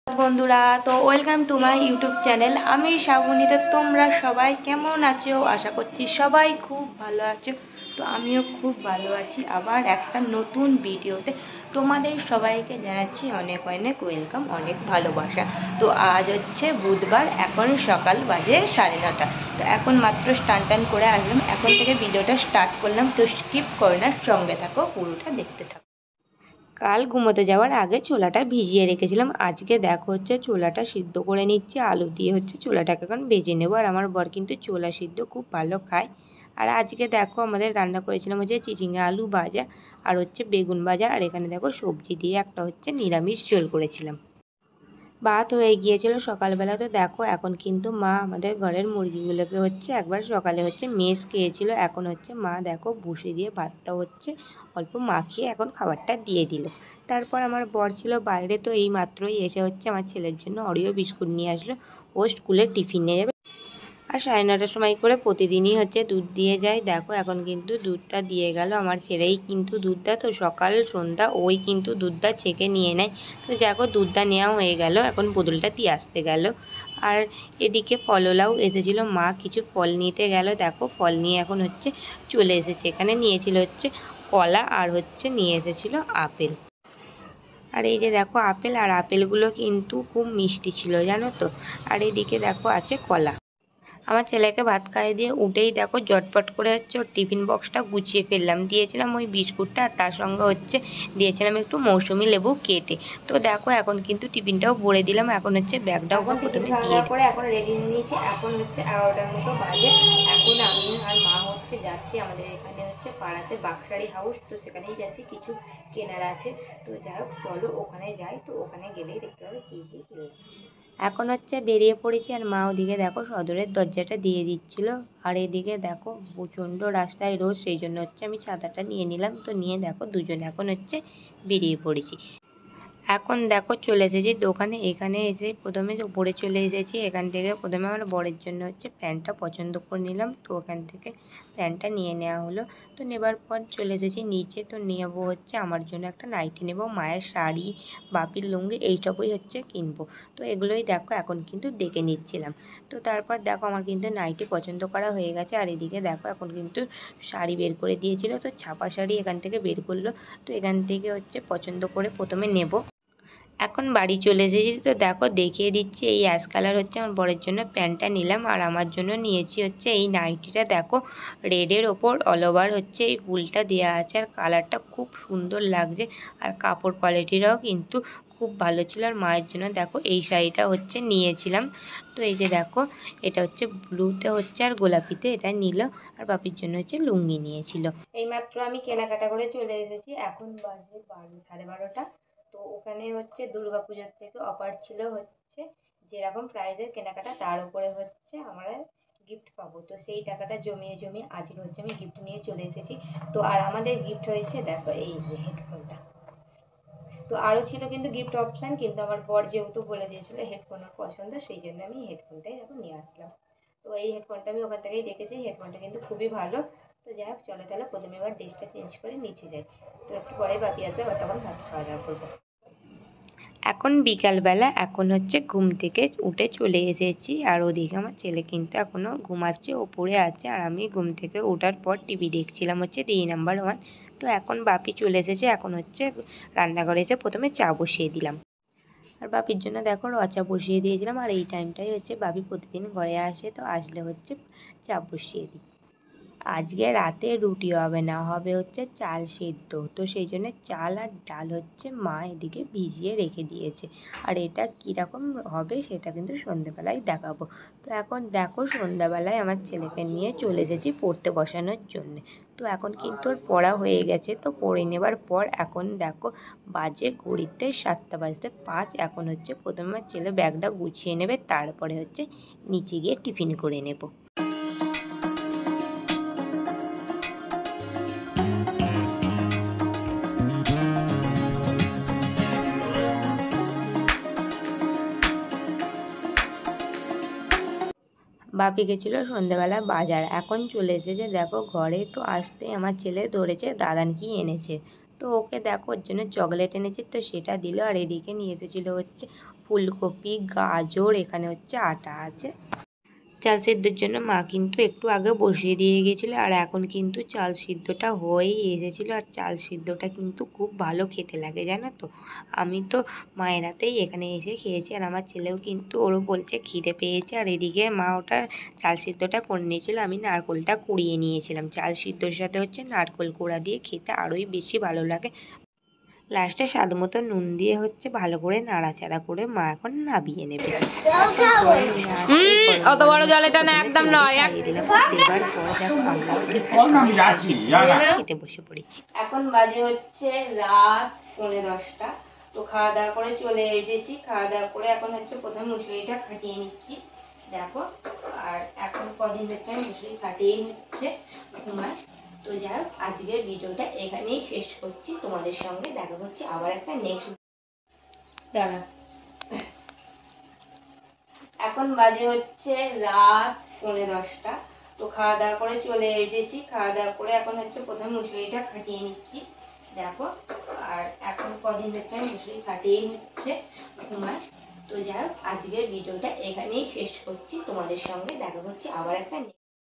বন্ধুরা, তো welcome to my YouTube channel. আমি শ্রাবণীতে। তোমরা সবাই কেমন আছো? আশা করছি সবাই খুব ভালো আছো। তো আমিও খুব ভালো আছি। আবার একটা নতুন ভিডিওতে তোমাদের সবাইকে জানাচ্ছি অনেক অনেক ওয়েলকাম, অনেক ভালোবাসা। তো আজ হচ্ছে বুধবার, এখন সকাল বাজে 9:30। তো এখন মাত্র স্নান করে আসলাম, এখন থেকে ভিডিওটা স্টার্ট করলাম। তো স্কিপ করে না, সঙ্গে থাকো, পুরোটা দেখতে থাকো। কাল ঘুমোতে যাওয়ার আগে ছোলাটা ভিজিয়ে রেখেছিলাম। আজকে দেখো হচ্ছে ছোলাটা সিদ্ধ করে নিচ্ছি, আলু দিয়ে হচ্ছে ছোলাটাকে এখন ভেজে নেবো। আর আমার বর কিন্তু ছোলা সিদ্ধ খুব ভালো খায়। আর আজকে দেখো আমাদের রান্না করেছিলাম হচ্ছে চিচিঙ্গা আলু ভাজা আর হচ্ছে বেগুন ভাজা। আর এখানে দেখো সবজি দিয়ে একটা হচ্ছে নিরামিষ ঝোল করেছিলাম। ভাত হয়ে গিয়েছিল সকালবেলা। তো দেখো এখন কিন্তু মা আমাদের ঘরের মুরগিগুলোকে হচ্ছে একবার সকালে হচ্ছে মেষ খেয়েছিল, এখন হচ্ছে মা দেখো ভুষি দিয়ে ভাতটা হচ্ছে অল্প মাখিয়ে এখন খাবারটা দিয়ে দিল। তারপর আমার বর ছিল বাইরে, তো এই মাত্রই এসে হচ্ছে আমার ছেলের জন্য অরিও বিস্কুট নিয়ে আসলো। ও স্কুলে টিফিন নিয়ে যাবে। আর 9:30টার সময় করে প্রতিদিনই হচ্ছে দুধ দিয়ে যায়। দেখো এখন কিন্তু দুধটা দিয়ে গেল। আমার ছেলেই কিন্তু দুধটা তো সকাল সন্ধ্যা ওই কিন্তু দুধটা ছেঁকে নিয়ে নেয়। তো দেখো দুধটা নেওয়া হয়ে গেল, এখন বোতলটা দিয়ে আসতে গেল। আর এদিকে ফলওয়ালাও এসেছিলো, মা কিছু ফল নিতে গেল। দেখো ফল নিয়ে এখন হচ্ছে চলে এসেছে। এখানে নিয়েছিল হচ্ছে কলা আর হচ্ছে নিয়ে এসেছিলো আপেল। আর এই যে দেখো আপেল, আর আপেলগুলো কিন্তু খুব মিষ্টি ছিল জানো তো। আর এদিকে দেখো আছে কলা। আমার ছেলেকে ভাত খাইয়ে দিয়ে উঠেই দেখো জটপট করে হচ্ছে ওর টিফিন বক্সটা গুছিয়ে ফেললাম। দিয়েছিলাম ওই বিস্কুটটা, আর তার সঙ্গে হচ্ছে দিয়েছিলাম একটু মৌসুমি লেবু কেটে। তো দেখো এখন কিন্তু টিফিনটাও ভরে দিলাম। এখন হচ্ছে ব্যাগটাও প্রথমে দিয়ে করে এখন রেডি হয়ে নিয়েছি। এখন হচ্ছে 11টার মতো বাজে। এখন আমি আর মা হচ্ছে যাচ্ছি আমাদের এখানে হচ্ছে পাড়াতে বাক্সারি হাউস, তো সেখানেই যাচ্ছি, কিছু কেনার আছে। তো যাই হোক চলো ওখানে যাই। তো ওখানে গেলেই দেখতে হবে কী কী কিনলাম। এখন হচ্ছে বেরিয়ে পড়েছি। আর মা ওদিকে দেখো সদরের দরজাটা দিয়ে দিচ্ছিল। আর এদিকে দেখো প্রচণ্ড রাস্তায় রোদ, সেই জন্য হচ্ছে আমি ছাতাটা নিয়ে নিলাম। তো নিয়ে দেখো দুজনে এখন হচ্ছে বেরিয়ে পড়েছি। এখন দেখো চলে এসেছি দোকানে। এখানে এসে প্রথমে উপরে চলে এসেছি। এখান থেকে প্রথমে আমার বরের জন্য হচ্ছে প্যান্টটা পছন্দ করে নিলাম। তো ওখান থেকে প্যান্টটা নিয়ে নেওয়া হলো। তো নেবার পর চলে এসেছি নিচে। তো নেবো হচ্ছে আমার জন্য একটা নাইটি নেব, মায়ের শাড়ি, বাপির লুঙ্গি, এইসবই হচ্ছে কিনবো। তো এগুলোই দেখো এখন কিন্তু দেখে নিচ্ছিলাম। তো তারপর দেখো আমার কিন্তু নাইটি পছন্দ করা হয়ে গেছে। আর এদিকে দেখো এখন কিন্তু শাড়ি বের করে দিয়েছিল, তো ছাপা শাড়ি এখান থেকে বের করলো। তো এখান থেকে হচ্ছে পছন্দ করে প্রথমে নেব। এখন বাড়ি চলে এসেছি। তো দেখো দেখিয়ে দিচ্ছি, এই অ্যাশ কালার হচ্ছে আমার বরের জন্য প্যান্টটা নিলাম। আর আমার জন্য নিয়েছি হচ্ছে এই নাইটিটা। দেখো রেডের ওপর অল ওভার হচ্ছে এই ফুলটা দেওয়া আছে, আর কালারটা খুব সুন্দর লাগছে। আর কাপড় কোয়ালিটিটাও কিন্তু খুব ভালো ছিল। আর মায়ের জন্য দেখো এই শাড়িটা হচ্ছে নিয়েছিলাম। তো এই যে দেখো এটা হচ্ছে ব্লুতে হচ্ছে আর গোলাপিতে এটা নিল। আর বাপির জন্য হচ্ছে লুঙ্গি নিয়েছিল। এইমাত্র আমি কেনাকাটা করে চলে এসেছি। এখন বাজে 12:30। তো ওখানে হচ্ছে দুর্গাপুজোর থেকে অফার ছিল হচ্ছে যেরকম প্রাইজের কেনাকাটা তার উপরে হচ্ছে আমরা গিফট পাবো। তো সেই টাকাটা জমিয়ে জমিয়ে আজকে হচ্ছে আমি গিফট নিয়ে চলে এসেছি। তো আর আমাদের গিফট হয়েছে দেখো এই যে হেডফোনটা। তো আরও ছিল কিন্তু গিফট অপশান, কিন্তু আমার বর যেহেতু বলে দিয়েছিল হেডফোন ওর পছন্দ, সেই জন্য আমি হেডফোনটাই এখন নিয়ে আসলাম। তো এই হেডফোনটা আমি ওখান থেকেই দেখেছি, হেডফোনটা কিন্তু খুবই ভালো। তো যাই হোক চলো তাহলে প্রথমে এবার ড্রেসটা চেঞ্জ করে নিচে যাই। তো একটু পরে বাপি আসবে, আবার তখন ভাত খাওয়া দাওয়া করবো। এখন বিকালবেলা, এখন হচ্ছে ঘুম থেকে উঠে চলে এসেছি। আর ওদিকে আমার ছেলে কিন্তু এখনও ঘুমাচ্ছে, ওপরে আছে। আর আমি ঘুম থেকে ওঠার পর টিভি দেখছিলাম হচ্ছে DNower 1। তো এখন বাপি চলে এসেছে, এখন হচ্ছে রান্নাঘরে এসে প্রথমে চা বসিয়ে দিলাম। আর বাপির জন্য দেখো চা বসিয়ে দিয়েছিলাম। আর এই টাইমটাই হচ্ছে বাপি প্রতিদিন ঘরে আসে, তো আসলে হচ্ছে চা বসিয়ে দিই। আজকে রাতে রুটি হবে না, হবে হচ্ছে চাল সিদ্ধ। তো সেই জন্য চাল আর ডাল হচ্ছে মা এদিকে ভিজিয়ে রেখে দিয়েছে। আর এটা কীরকম হবে সেটা কিন্তু সন্ধ্যেবেলায় দেখাবো। তো এখন দেখো সন্ধ্যাবেলায় আমার ছেলেকে নিয়ে চলে এসেছি পড়তে বসানোর জন্যে। তো এখন কিন্তু ওর পড়া হয়ে গেছে। তো পড়ে নেবার পর এখন দেখো বাজে ঘড়িতে 7:05। এখন হচ্ছে প্রথমে আমার ছেলে ব্যাগটা গুছিয়ে নেবে, তারপরে হচ্ছে নিচে গিয়ে টিফিন করে নেব। বাপি গেছিলো সন্ধ্যেবেলা বাজার, এখন চলে এসেছে দেখো ঘরে। তো আসতে আমার ছেলে ধরেছে দাদান কি এনেছে। তো ওকে দেখো ওর জন্য চকলেট এনেছি, তো সেটা দিল। আর এদিকে নিয়ে এসেছিলো হচ্ছে ফুলকপি, গাজর, এখানে হচ্ছে আটা আছে। চাল সিদ্ধর জন্য মা কিন্তু একটু আগে বসিয়ে দিয়ে গেছিলো, আর এখন কিন্তু চাল সিদ্ধটা হয়েই এসেছিলো। আর চাল সিদ্ধটা কিন্তু খুব ভালো খেতে লাগে জানো তো। আমি তো মায়ের হাতেই এখানে এসে খেয়েছি, আর আমার ছেলেও কিন্তু ওরও বলছে খিদে পেয়েছে। আর এদিকে মা ওটা চাল সিদ্ধটা করে নিয়েছিল, আমি নারকোলটা কুড়িয়ে নিয়েছিলাম। চাল সিদ্ধর সাথে হচ্ছে নারকোল কোড়া দিয়ে খেতে আরোই বেশি ভালো লাগে। লাস্টে স্বাদ মতো নুন দিয়ে হচ্ছে ভালো করে নাড়াচাড়া করে মা এখন নামিয়ে নেবে। অত বড় জল এটা না, একদম নয়। দেবার পর দেখো আমরা খেতে বসে পড়েছি। এখন বাজে হচ্ছে রাত 9:30। তো খাওয়া দাওয়া করে চলে এসেছি। খাওয়া দাওয়া করে এখন হচ্ছে প্রথমে মুসুরিটা খাটিয়ে নিচ্ছি দেখো। আর এখন কদিন হচ্ছে আমি মুসুরি খাটিয়ে নিচ্ছে ঘুমায়। তো যাই হোক, আজকের ভিডিওটা এখানেই শেষ করছি। তোমাদের সঙ্গে দেখা হচ্ছে আবার একটা নেক্সট দাঁড়া। এখন বাজে হচ্ছে রাত 9:30। তো খাওয়া দাওয়া করে চলে এসেছি। খাওয়া দাওয়া করে এখন হচ্ছে প্রথমে মুসুরিটা খাটিয়ে নিচ্ছি দেখো। আর এখন কদিন হচ্ছে আমি মুসুরি খাটিয়ে নিচ্ছে ঘুমায়। তো যাই হোক, আজকের ভিডিওটা এখানেই শেষ করছি। তোমাদের সঙ্গে দেখা হচ্ছে আবার একটা